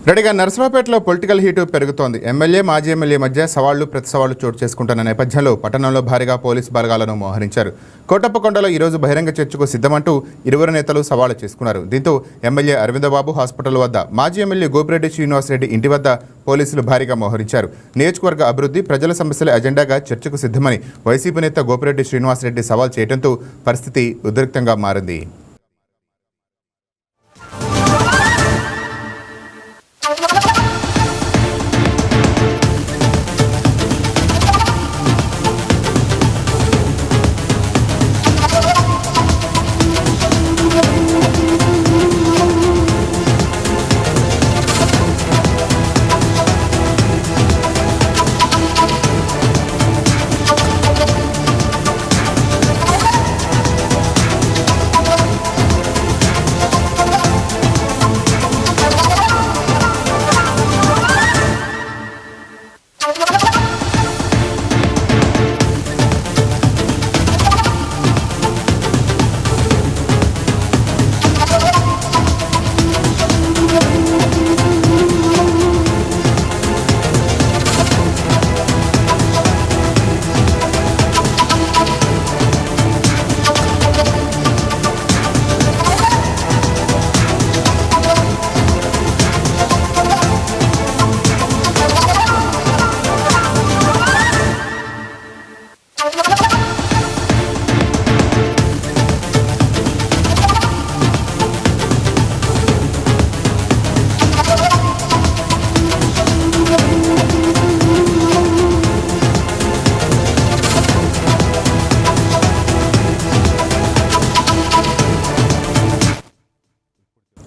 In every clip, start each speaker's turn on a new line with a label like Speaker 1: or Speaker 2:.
Speaker 1: రెడీగా నర్సరావుపేటలో political heat పెరుగుతోంది. MLA మాజీ ఎమ్మెల్యే మధ్య సవాళ్లు ప్రతి సవాళ్లు చోటు చేసుకుంటున్న నేపథ్యంలో పట్టణంలో భారీగా పోలీసు బలగాలను మోహరించారు. కోటప్పకొండలో ఈరోజు బహిరంగ చర్చకు సిద్ధమంటూ ఇరువురు నేతలు సవాళ్లు చేసుకున్నారు. దీంతో ఎమ్మెల్యే అరవిందబాబు హాస్పిటల్ వద్ద, మాజీ ఎమ్మెల్యే గోపిరెడ్డి శ్రీనివాసరెడ్డి ఇంటి వద్ద పోలీసులు భారీగా మోహరించారు. నియోజకవర్గ అభివృద్ధి, ప్రజల సమస్యల ఎజెండాగా చర్చకు సిద్ధమని వైసీపీ నేత గోపిరెడ్డి శ్రీనివాసరెడ్డి సవాల్ చేయడంతో పరిస్థితి ఉద్రిక్తంగా మారింది.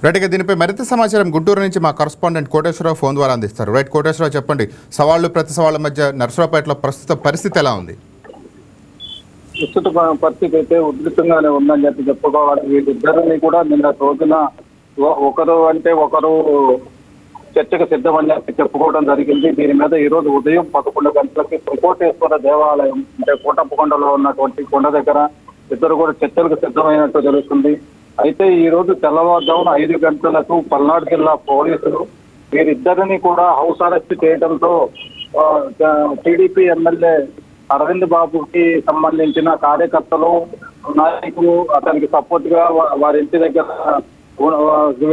Speaker 1: రైట్గా దీనిపై మరింత సమాచారం గుంటూరు నుంచి మా కరస్పాండెంట్ కోటేశ్వరరావు ఫోన్ ద్వారా అందిస్తారు. రైట్ కోటేశ్వరరావు, చెప్పండి, సవాళ్లు ప్రతి సవాళ్ల మధ్య నర్సరావుపేటలో ప్రస్తుత పరిస్థితి ఎలా ఉంది?
Speaker 2: ప్రస్తుత పరిస్థితి అయితే ఉధృతంగానే ఉందని చెప్పుకోవాలి. వీళ్ళిద్దరిని కూడా నిన్న రోజున ఒకరు అంటే ఒకరు చర్చకు సిద్ధమని చెప్పుకోవడం జరిగింది. దీని మీద ఈ రోజు ఉదయం 11 గంటలకి త్రికోటేశ్వర దేవాలయం అంటే కోటప్పకొండలో ఉన్నటువంటి కొండ దగ్గర ఇద్దరు కూడా చర్చలకు సిద్ధమైనట్టు తెలుస్తుంది. అయితే ఈ రోజు తెల్లవారుజామున 5 గంటలకు పల్నాడు జిల్లా పోలీసులు వీరిద్దరిని కూడా హౌస్ అరెస్ట్ చేయడంతో టీడీపీ ఎమ్మెల్యే అరవింద్ బాబుకి సంబంధించిన కార్యకర్తలు, నాయకులు అతనికి సపోర్ట్ గా వారి ఇంటి దగ్గర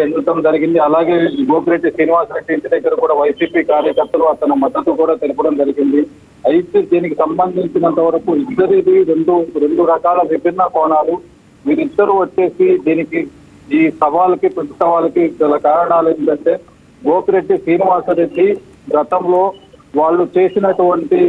Speaker 2: వెళ్ళడం జరిగింది. అలాగే గోపిరెడ్డి శ్రీనివాసరెడ్డి ఇంటి దగ్గర కూడా వైసీపీ కార్యకర్తలు అతని మద్దతు కూడా తెలపడం జరిగింది. అయితే దీనికి సంబంధించినంత వరకు ఇద్దరిది రెండు రకాల విభిన్న కోణాలు. వీరిద్దరూ వచ్చేసి దీనికి ఈ సవాల్కి ప్రతి సవాల్కి గల కారణాలు ఏంటంటే, గోపిరెడ్డి శ్రీనివాసరెడ్డి గతంలో వాళ్ళు చేసినటువంటి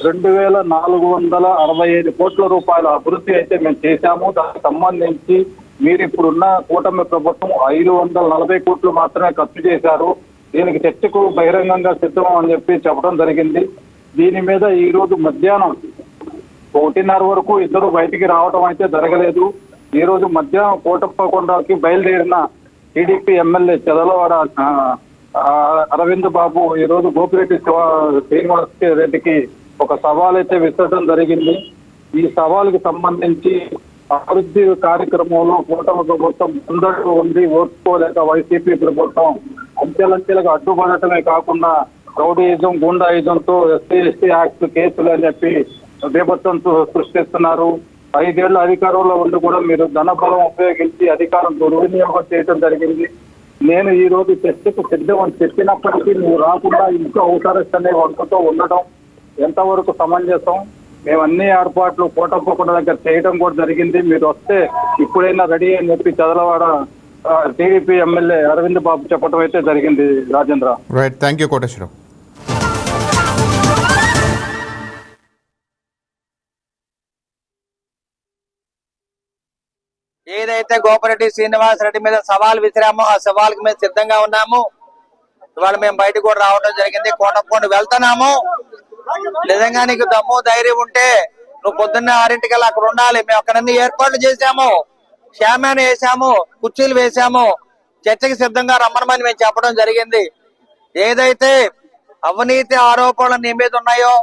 Speaker 2: 2465 కోట్ల రూపాయల అభివృద్ధి అయితే మేము చేశాము. దానికి సంబంధించి మీరు ఇప్పుడున్న కూటమి ప్రభుత్వం 540 కోట్లు మాత్రమే ఖర్చు చేశారు. దీనికి చర్చకు బహిరంగంగా సిద్ధం అని చెప్పడం జరిగింది. దీని మీద ఈ రోజు మధ్యాహ్నం 1:30 వరకు ఇద్దరు బయటికి రావడం అయితే జరగలేదు. ఈ రోజు మధ్యాహ్నం కోటప్పకొండకి బయలుదేరిన టీడీపీ ఎమ్మెల్యే చెదలవాడ అరవింద్ బాబు ఈ రోజు గోపిరెడ్డి శ్రీనివాస్ రెడ్డికి ఒక సవాల్ అయితే విసరడం జరిగింది. ఈ సవాలుకి సంబంధించి అభివృద్ధి కార్యక్రమంలో కూటమి ప్రభుత్వం ముందడుగు ఉంది, ఓర్చుకోలేక వైసీపీ ప్రభుత్వం అంచెలంచెలుగా అడ్డుపడటమే కాకుండా రౌడీయిజం, గూండాయిజంతో ఎస్సీ యాక్ట్ కేసులు అని చెప్పి బీభత్సం సృష్టిస్తున్నారు. 5 ఏళ్ల అధికారంలో ఉండి కూడా మీరు ధనబలం ఉపయోగించి అధికారం దుర్వినియోగం చేయడం జరిగింది. నేను ఈ రోజు చర్చకు సిద్ధమని చెప్పినప్పటికీ నువ్వు రాకుండా ఇంట్లో అవసరస్ అనే వంటతో ఉండటం ఎంతవరకు సమంజసం? మేము అన్ని ఏర్పాట్లు కోటప్పకొండ దగ్గర చేయడం కూడా జరిగింది. మీరు వస్తే ఇప్పుడైనా రెడీ అని చెప్పి చదలవాడ టీడీపీ ఎమ్మెల్యే అరవింద్ బాబు చెప్పడం అయితే జరిగింది. Rajendra,
Speaker 1: right, thank you Koteswararao.
Speaker 3: ఏదైతే గోపిరెడ్డి శ్రీనివాస్ రెడ్డి మీద సవాల్ విసిరామో ఆ సవాల్కి మేము సిద్ధంగా ఉన్నాము. ఇవాళ మేము బయటకు కూడా రావడం జరిగింది. కోటప్పకొండ వెళ్తున్నాము. నిజంగా నీకు దమ్ము ధైర్యం ఉంటే నువ్వు పొద్దున్న 6 అక్కడ ఉండాలి. మేము అక్కడ ఏర్పాట్లు చేశాము, క్షేమాన్ని వేసాము, కుర్చీలు వేసాము, చర్చకి సిద్ధంగా రమ్మనమని మేము చెప్పడం జరిగింది. ఏదైతే అవినీతి ఆరోపణలు నీ మీద ఉన్నాయో,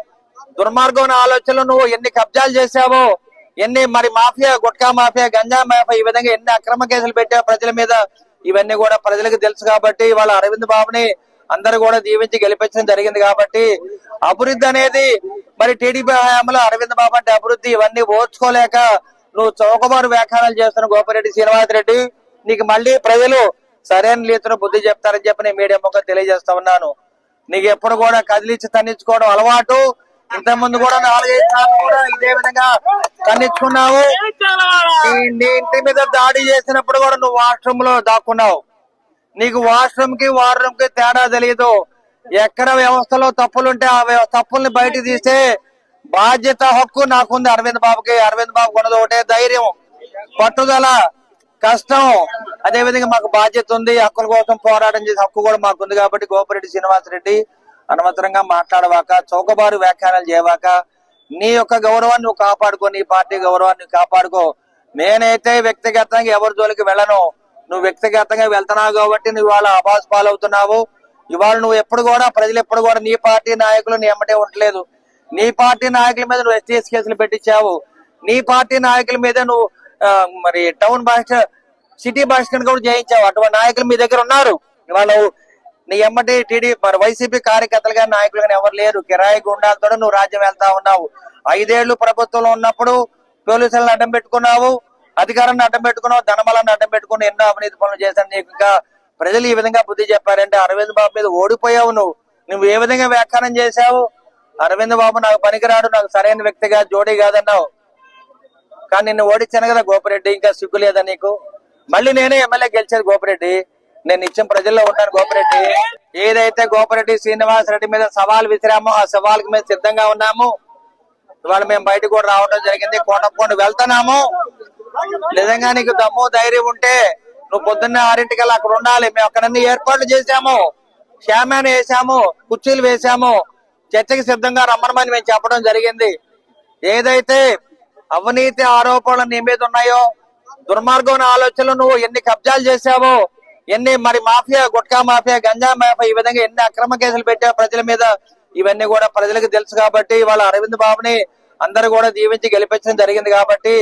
Speaker 3: దుర్మార్గమైన ఆలోచనలు నువ్వు ఎన్ని కబ్జాలు చేశావో, ఎన్ని మరి mafia, gutka mafia, ganja mafia, ఈ విధంగా ఎన్ని అక్రమ కేసులు పెట్టా ప్రజల మీద, ఇవన్నీ కూడా ప్రజలకు తెలుసు కాబట్టి వాళ్ళ అరవింద్ బాబుని అందరూ కూడా దీవించి గెలిపించడం జరిగింది. కాబట్టి అభివృద్ధి అనేది మరి టీడీపీ హయాంలో అరవింద్ బాబు అంటే అభివృద్ధి ఇవన్నీ ఓర్చుకోలేక నువ్వు చౌకబారు వ్యాఖ్యానాలు చేస్తున్న గోపిరెడ్డి శ్రీనివాసరెడ్డి, నీకు మళ్ళీ ప్రజలు సరైన రీతిలో బుద్ధి చెప్తారని చెప్పి నేను మీడియా ముఖం తెలియజేస్తా ఉన్నాను. నీకు ఎప్పుడు కూడా కదిలించి తన్నించుకోవడం అలవాటు. ఇంత ముందు కూడా 4-5 సార్లు కూడా ఇదే విధంగా తన్నించుకున్నావు. నీ ఇంటి మీద దాడి చేసినప్పుడు కూడా నువ్వు వాష్రూమ్ లో దాక్కున్నావు. నీకు వాష్రూమ్ కి వార్రూమ్ కి తేడా తెలియదు. ఎక్కడ వ్యవస్థలో తప్పులుంటే ఆ తప్పుల్ని బయట తీసే బాధ్యత, హక్కు నాకుంది అరవింద్ బాబుకి. అరవింద్ బాబు కొన్నది ఒకటే ధైర్యం, పట్టుదల, కష్టం. అదే విధంగా మాకు బాధ్యత ఉంది, హక్కుల కోసం పోరాటం చేసే హక్కు కూడా మాకుంది. కాబట్టి గోపిరెడ్డి శ్రీనివాసరెడ్డి అనవసరంగా మాట్లాడవాక, చౌకబారు వ్యాఖ్యానాలు చేయవాక, నీ యొక్క గౌరవాన్ని నువ్వు కాపాడుకో, నీ పార్టీ గౌరవాన్ని కాపాడుకో. నేనైతే వ్యక్తిగతంగా ఎవరి జోలికి వెళ్ళను. నువ్వు వ్యక్తిగతంగా వెళ్తున్నావు కాబట్టి నువ్వు ఇవాళ అబాస్ పాలవుతున్నావు. ఇవాళ నువ్వు ఎప్పుడు కూడా ప్రజలు ఎప్పుడు కూడా నీ పార్టీ నాయకులు నీ ఎమ్మటే ఉండలేదు. నీ పార్టీ నాయకుల మీద నువ్వు ఎస్టీఎస్ కేసులు పెట్టించావు. నీ పార్టీ నాయకుల మీద నువ్వు మరి టౌన్ సిటీ భాషను కూడా జయించావు. అటువంటి నాయకులు మీ దగ్గర ఉన్నారు. ఇవాళ నీ ఎమ్మటి టీడీ మరి వైసీపీ కార్యకర్తలుగా నాయకులుగా ఎవరు లేరు. కిరాయి గుండాలతో నువ్వు రాజ్యం వెళ్తా ఉన్నావు. 5 ఏళ్లు ప్రభుత్వంలో ఉన్నప్పుడు పోలీసులను అడ్డం పెట్టుకున్నావు, అధికారాన్ని అడ్డం పెట్టుకున్నావు, ధనబలాన్ని అడ్డం పెట్టుకుని ఎన్నో అవినీతి పనులు చేశాను. నీకు ఇంకా ప్రజలు ఈ విధంగా బుద్ధి చెప్పారంటే అరవింద్ బాబు మీద ఓడిపోయావు. నువ్వు ఏ విధంగా వ్యాఖ్యానం చేశావు? అరవింద్ బాబు నాకు పనికిరాడు, నాకు సరైన వ్యక్తిగా జోడీ కాదన్నావు. కానీ నిన్ను ఓడించాను కదా గోపిరెడ్డి, ఇంకా సిగ్గు లేదా నీకు? మళ్ళీ నేనే ఎమ్మెల్యే గెలిచేది గోపిరెడ్డి. నేను నిత్యం ప్రజల్లో ఉన్నాను గోపిరెడ్డి. ఏదైతే గోపిరెడ్డి శ్రీనివాసరెడ్డి మీద సవాల్ విసిరామో ఆ సవాల్కి మేము సిద్ధంగా ఉన్నాము. ఇవాళ మేము బయటకు కూడా రావడం జరిగింది. కోటప్పకొండ వెళ్తున్నాము. నిజంగా నీకు దమ్ము ధైర్యం ఉంటే నువ్వు పొద్దున్నే 6 అక్కడ ఉండాలి. మేము అక్కడ అన్ని ఏర్పాట్లు చేశాము, షామాను వేసాము, కుర్చీలు వేసాము, చర్చకి సిద్ధంగా రమ్మనమని మేము చెప్పడం జరిగింది. ఏదైతే అవినీతి ఆరోపణలు నీ మీద ఉన్నాయో, దుర్మార్గమైన ఆలోచనలు, నువ్వు ఎన్ని కబ్జాలు చేశావో, ఎన్ని మరి mafia, gutka mafia, ganja mafia, ఈ విధంగా ఎన్ని అక్రమ కేసులు పెట్టావు ప్రజల మీద, ఇవన్నీ కూడా ప్రజలకు తెలుసు. కాబట్టి ఇవాళ అరవింద్ బాబుని అందరూ కూడా దీవించి గెలిపించడం జరిగింది. కాబట్టి